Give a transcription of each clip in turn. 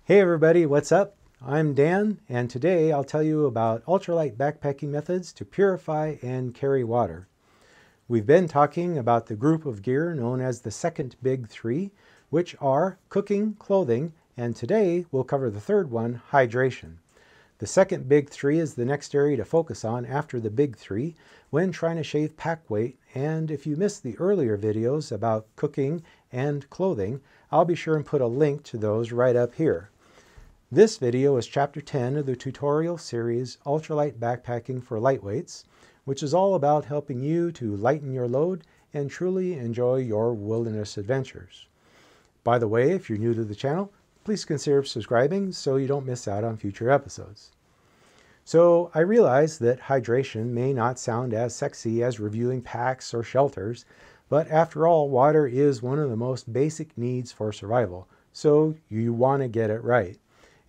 Hey everybody, what's up? I'm Dan, and today I'll tell you about ultralight backpacking methods to purify and carry water. We've been talking about the group of gear known as the second big three, which are cooking, clothing, and today we'll cover the third one, hydration. The second big three is the next area to focus on after the big three when trying to shave pack weight, and if you missed the earlier videos about cooking and clothing, I'll be sure and put a link to those right up here. This video is Chapter 10 of the tutorial series Ultralight Backpacking for Lightweights, which is all about helping you to lighten your load and truly enjoy your wilderness adventures. By the way, if you're new to the channel, please consider subscribing so you don't miss out on future episodes. So I realize that hydration may not sound as sexy as reviewing packs or shelters, but after all, water is one of the most basic needs for survival, so you want to get it right.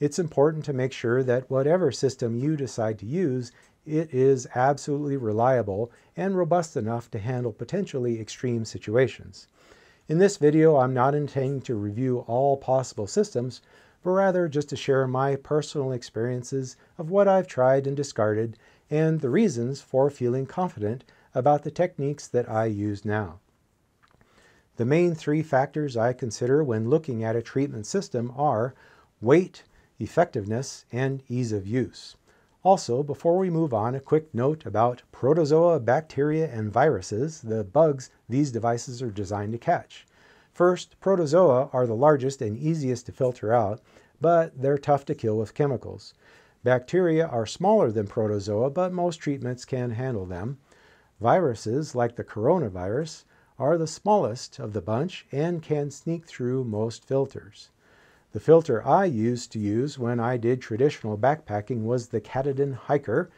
It's important to make sure that whatever system you decide to use, it is absolutely reliable and robust enough to handle potentially extreme situations. In this video, I'm not intending to review all possible systems, but rather just to share my personal experiences of what I've tried and discarded and the reasons for feeling confident about the techniques that I use now. The main three factors I consider when looking at a treatment system are weight, effectiveness, and ease of use. Also, before we move on, a quick note about protozoa, bacteria, and viruses, the bugs these devices are designed to catch. First, protozoa are the largest and easiest to filter out, but they're tough to kill with chemicals. Bacteria are smaller than protozoa, but most treatments can handle them. Viruses, like the coronavirus, are the smallest of the bunch and can sneak through most filters. The filter I used to use when I did traditional backpacking was the Gatorade Hiker,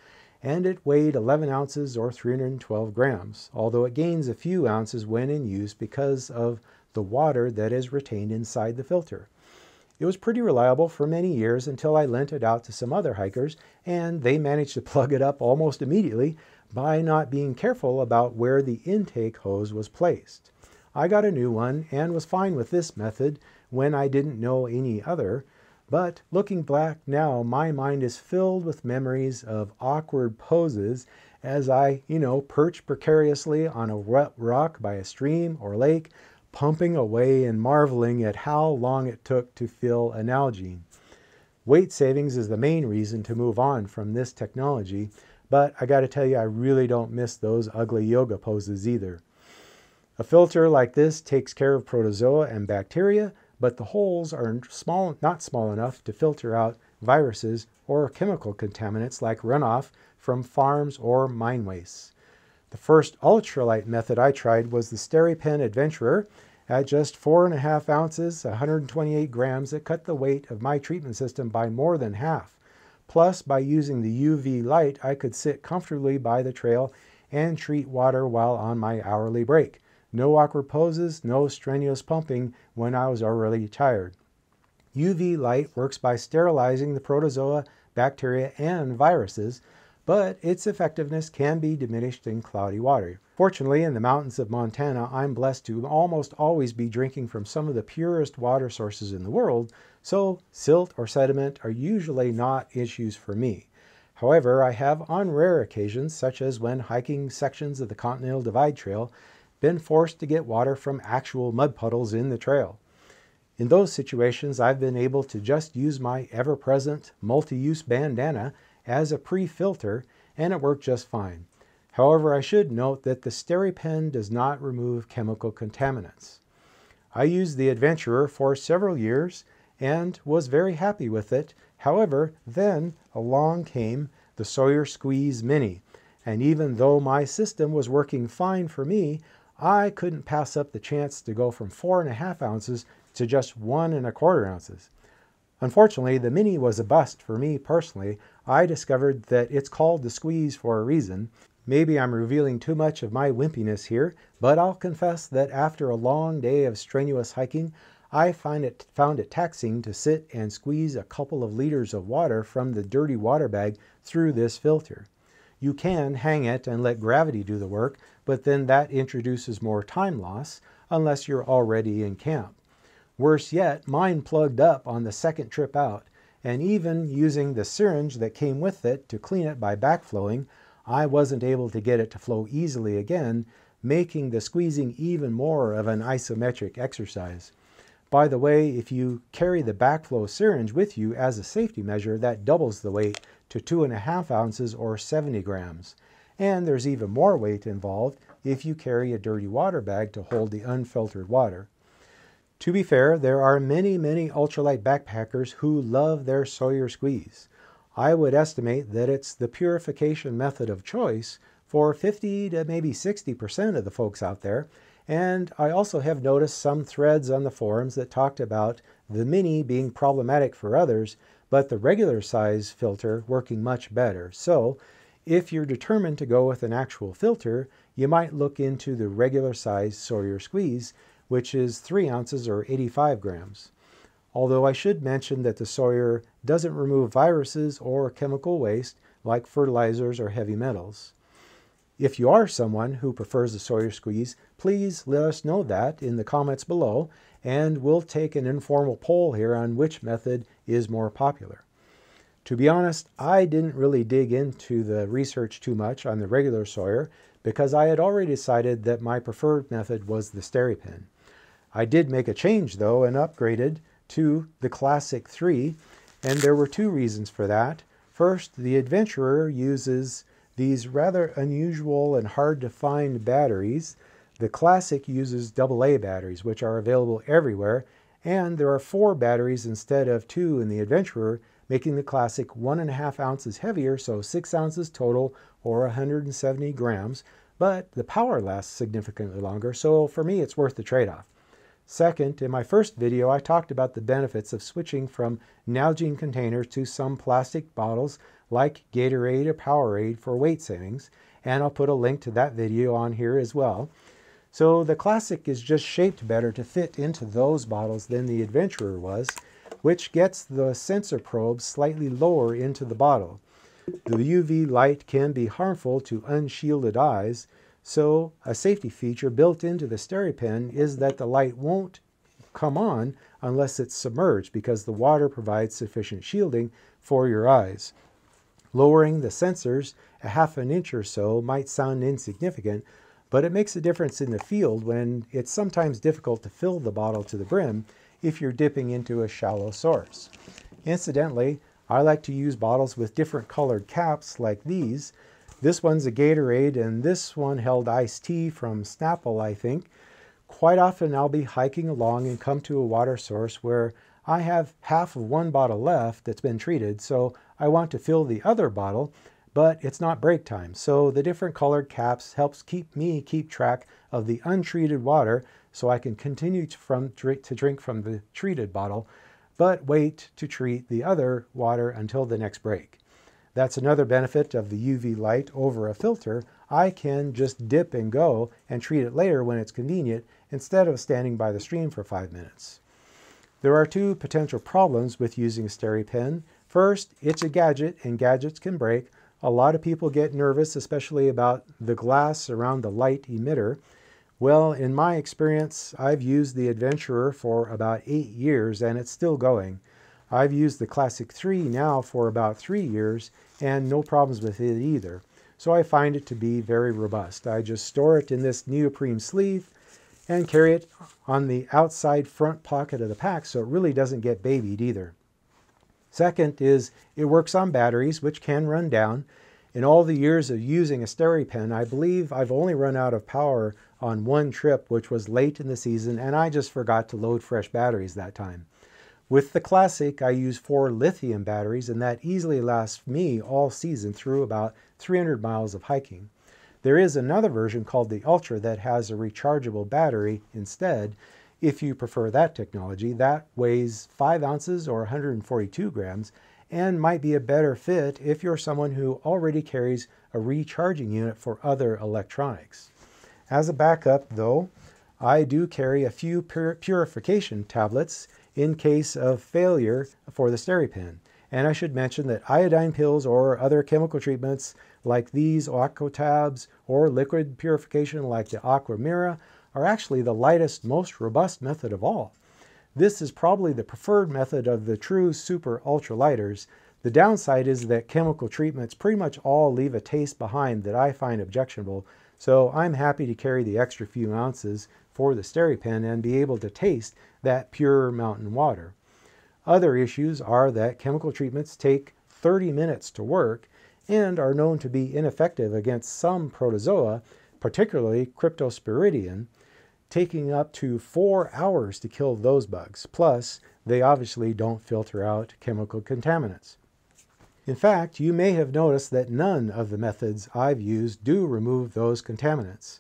and it weighed 11 ounces or 312 grams, although it gains a few ounces when in use because of the water that is retained inside the filter. It was pretty reliable for many years until I lent it out to some other hikers, and they managed to plug it up almost immediately by not being careful about where the intake hose was placed. I got a new one and was fine with this method when I didn't know any other, but looking back now, my mind is filled with memories of awkward poses as I, perch precariously on a wet rock by a stream or lake, pumping away and marveling at how long it took to fill a Nalgene. Weight savings is the main reason to move on from this technology, but I gotta tell you, I really don't miss those ugly yoga poses either. A filter like this takes care of protozoa and bacteria, but the holes are not small enough to filter out viruses or chemical contaminants like runoff from farms or mine wastes. The first ultralight method I tried was the SteriPen Adventurer. At just 4.5 ounces, 128 grams, it cut the weight of my treatment system by more than half. Plus, by using the UV light, I could sit comfortably by the trail and treat water while on my hourly break. No awkward poses, no strenuous pumping when I was already tired. UV light works by sterilizing the protozoa, bacteria, and viruses, but its effectiveness can be diminished in cloudy water. Fortunately, in the mountains of Montana, I'm blessed to almost always be drinking from some of the purest water sources in the world, so silt or sediment are usually not issues for me. However, I have on rare occasions, such as when hiking sections of the Continental Divide Trail, been forced to get water from actual mud puddles in the trail. In those situations, I've been able to just use my ever-present multi-use bandana as a pre-filter, and it worked just fine. However, I should note that the SteriPen does not remove chemical contaminants. I used the Adventurer for several years and was very happy with it. However, then along came the Sawyer Squeeze Mini, and even though my system was working fine for me, I couldn't pass up the chance to go from 4.5 ounces to just 1.25 ounces. Unfortunately, the Mini was a bust for me personally. I discovered that it's called the Squeeze for a reason. Maybe I'm revealing too much of my wimpiness here, but I'll confess that after a long day of strenuous hiking, I found it taxing to sit and squeeze a couple of liters of water from the dirty water bag through this filter. You can hang it and let gravity do the work, but then that introduces more time loss unless you're already in camp. Worse yet, mine plugged up on the second trip out, and even using the syringe that came with it to clean it by backflowing, I wasn't able to get it to flow easily again, making the squeezing even more of an isometric exercise. By the way, if you carry the backflow syringe with you as a safety measure, that doubles the weight to 2.5 ounces or 70 grams. And there's even more weight involved if you carry a dirty water bag to hold the unfiltered water. To be fair, there are many ultralight backpackers who love their Sawyer Squeeze. I would estimate that it's the purification method of choice for 50 to maybe 60% of the folks out there. And I also have noticed some threads on the forums that talked about the mini being problematic for others, but the regular size filter working much better. So if you're determined to go with an actual filter, you might look into the regular size Sawyer Squeeze, which is 3 ounces or 85 grams. Although I should mention that the Sawyer doesn't remove viruses or chemical waste like fertilizers or heavy metals. If you are someone who prefers the Sawyer Squeeze, please let us know that in the comments below, and we'll take an informal poll here on which method is more popular. To be honest, I didn't really dig into the research too much on the regular Sawyer because I had already decided that my preferred method was the SteriPen. I did make a change though and upgraded to the Classic 3, and there were two reasons for that. First, the Adventurer uses these rather unusual and hard to find batteries. The Classic uses AA batteries, which are available everywhere, and there are 4 batteries instead of 2 in the Adventurer, making the Classic 1.5 ounces heavier, so 6 ounces total or 170 grams, but the power lasts significantly longer, so for me it's worth the trade-off. Second, in my first video, I talked about the benefits of switching from Nalgene containers to some plastic bottles like Gatorade or Powerade for weight savings, and I'll put a link to that video on here as well. So the Classic is just shaped better to fit into those bottles than the Adventurer was, which gets the sensor probes slightly lower into the bottle. The UV light can be harmful to unshielded eyes, so a safety feature built into the SteriPen is that the light won't come on unless it's submerged because the water provides sufficient shielding for your eyes. Lowering the sensors a half an inch or so might sound insignificant, but it makes a difference in the field when it's sometimes difficult to fill the bottle to the brim if you're dipping into a shallow source. Incidentally, I like to use bottles with different colored caps like these. This one's a Gatorade, and this one held iced tea from Snapple, I think. Quite often I'll be hiking along and come to a water source where I have half of one bottle left that's been treated, so I want to fill the other bottle, but it's not break time. So the different colored caps helps me keep track of the untreated water so I can continue to drink from the treated bottle, but wait to treat the other water until the next break. That's another benefit of the UV light over a filter. I can just dip and go and treat it later when it's convenient instead of standing by the stream for 5 minutes. There are 2 potential problems with using a SteriPen. First, it's a gadget and gadgets can break. A lot of people get nervous, especially about the glass around the light emitter. Well, in my experience, I've used the Adventurer for about 8 years and it's still going. I've used the Classic 3 now for about 3 years and no problems with it either. So I find it to be very robust. I just store it in this neoprene sleeve and carry it on the outside front pocket of the pack so it really doesn't get babied either. Second is it works on batteries, which can run down. In all the years of using a SteriPen, I believe I've only run out of power on one trip, which was late in the season, and I just forgot to load fresh batteries that time. With the Classic, I use 4 lithium batteries, and that easily lasts me all season through about 300 miles of hiking. There is another version called the Ultra that has a rechargeable battery instead. If you prefer that technology, that weighs 5 ounces or 142 grams and might be a better fit if you're someone who already carries a recharging unit for other electronics. As a backup, though, I do carry a few purification tablets in case of failure for the SteriPen. And I should mention that iodine pills or other chemical treatments like these Aquatabs or liquid purification like the Aquamira are actually the lightest, most robust method of all. This is probably the preferred method of the true super ultralighters. The downside is that chemical treatments pretty much all leave a taste behind that I find objectionable, so I'm happy to carry the extra few ounces for the SteriPen and be able to taste that pure mountain water. Other issues are that chemical treatments take 30 minutes to work and are known to be ineffective against some protozoa, particularly Cryptosporidium, taking up to 4 hours to kill those bugs. Plus, they obviously don't filter out chemical contaminants. In fact, you may have noticed that none of the methods I've used do remove those contaminants.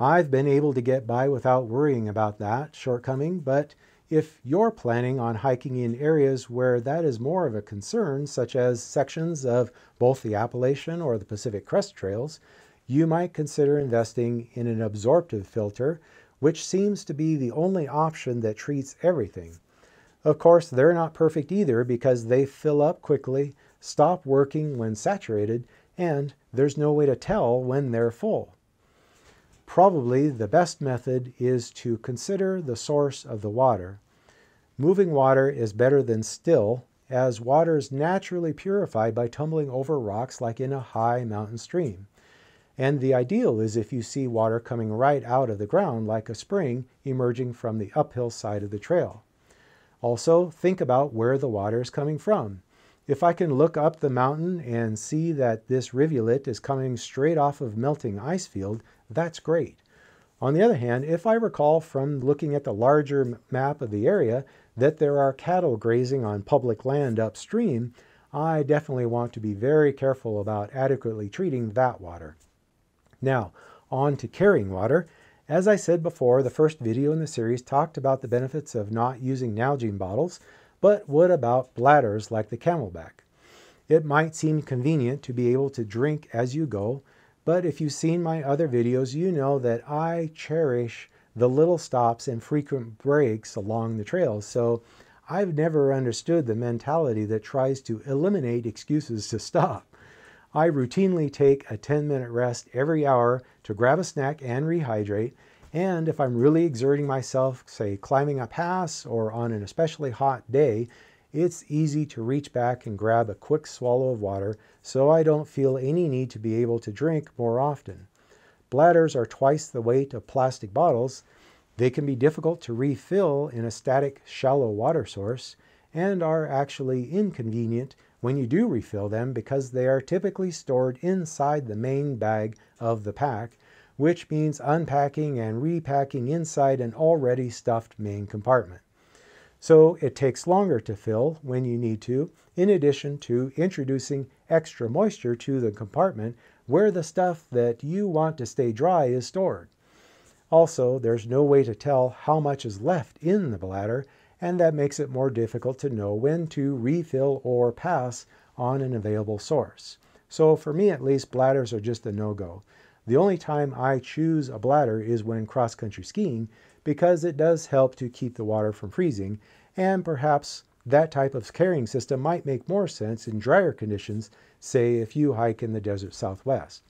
I've been able to get by without worrying about that shortcoming, but if you're planning on hiking in areas where that is more of a concern, such as sections of both the Appalachian or the Pacific Crest Trails, you might consider investing in an absorptive filter, which seems to be the only option that treats everything. Of course, they're not perfect either because they fill up quickly, stop working when saturated, and there's no way to tell when they're full. Probably the best method is to consider the source of the water. Moving water is better than still, as water is naturally purified by tumbling over rocks like in a high mountain stream. And the ideal is if you see water coming right out of the ground like a spring emerging from the uphill side of the trail. Also, think about where the water is coming from. If I can look up the mountain and see that this rivulet is coming straight off of melting ice field, that's great. On the other hand, if I recall from looking at the larger map of the area that there are cattle grazing on public land upstream, I definitely want to be very careful about adequately treating that water. Now, on to carrying water. As I said before, the first video in the series talked about the benefits of not using Nalgene bottles, but what about bladders like the Camelback? It might seem convenient to be able to drink as you go, but if you've seen my other videos, you know that I cherish the little stops and frequent breaks along the trails, so I've never understood the mentality that tries to eliminate excuses to stop. I routinely take a 10-minute rest every hour to grab a snack and rehydrate, and if I'm really exerting myself, say climbing a pass or on an especially hot day, it's easy to reach back and grab a quick swallow of water so I don't feel any need to be able to drink more often. Bladders are twice the weight of plastic bottles. They can be difficult to refill in a static, shallow water source and are actually inconvenient when you do refill them because they are typically stored inside the main bag of the pack, which means unpacking and repacking inside an already stuffed main compartment. So it takes longer to fill when you need to, in addition to introducing extra moisture to the compartment where the stuff that you want to stay dry is stored. Also, there's no way to tell how much is left in the bladder, and that makes it more difficult to know when to refill or pass on an available source. So for me at least, bladders are just a no-go. The only time I choose a bladder is when cross-country skiing because it does help to keep the water from freezing, and perhaps that type of carrying system might make more sense in drier conditions, say if you hike in the desert Southwest.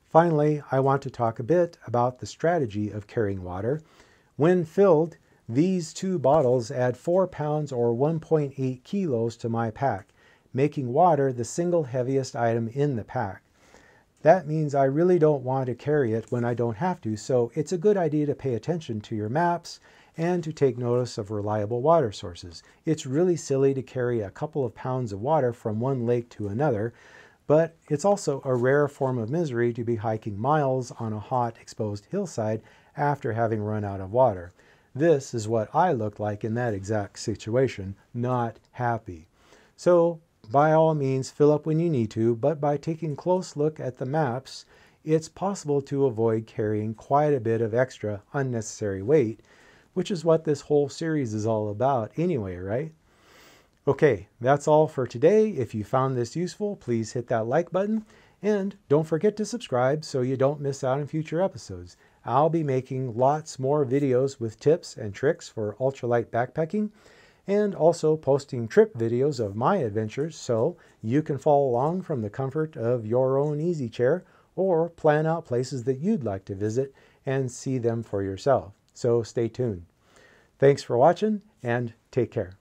Finally, I want to talk a bit about the strategy of carrying water. When filled, these two bottles add 4 pounds or 1.8 kilos to my pack, making water the single heaviest item in the pack. That means I really don't want to carry it when I don't have to, so it's a good idea to pay attention to your maps and to take notice of reliable water sources. It's really silly to carry a couple of pounds of water from one lake to another, but it's also a rare form of misery to be hiking miles on a hot, exposed hillside after having run out of water. This is what I looked like in that exact situation, not happy. So, by all means, fill up when you need to, but by taking a close look at the maps, it's possible to avoid carrying quite a bit of extra unnecessary weight, which is what this whole series is all about anyway, right? Okay, that's all for today. If you found this useful, please hit that like button, and don't forget to subscribe so you don't miss out on future episodes. I'll be making lots more videos with tips and tricks for ultralight backpacking, and also posting trip videos of my adventures so you can follow along from the comfort of your own easy chair or plan out places that you'd like to visit and see them for yourself. So stay tuned. Thanks for watching, and take care.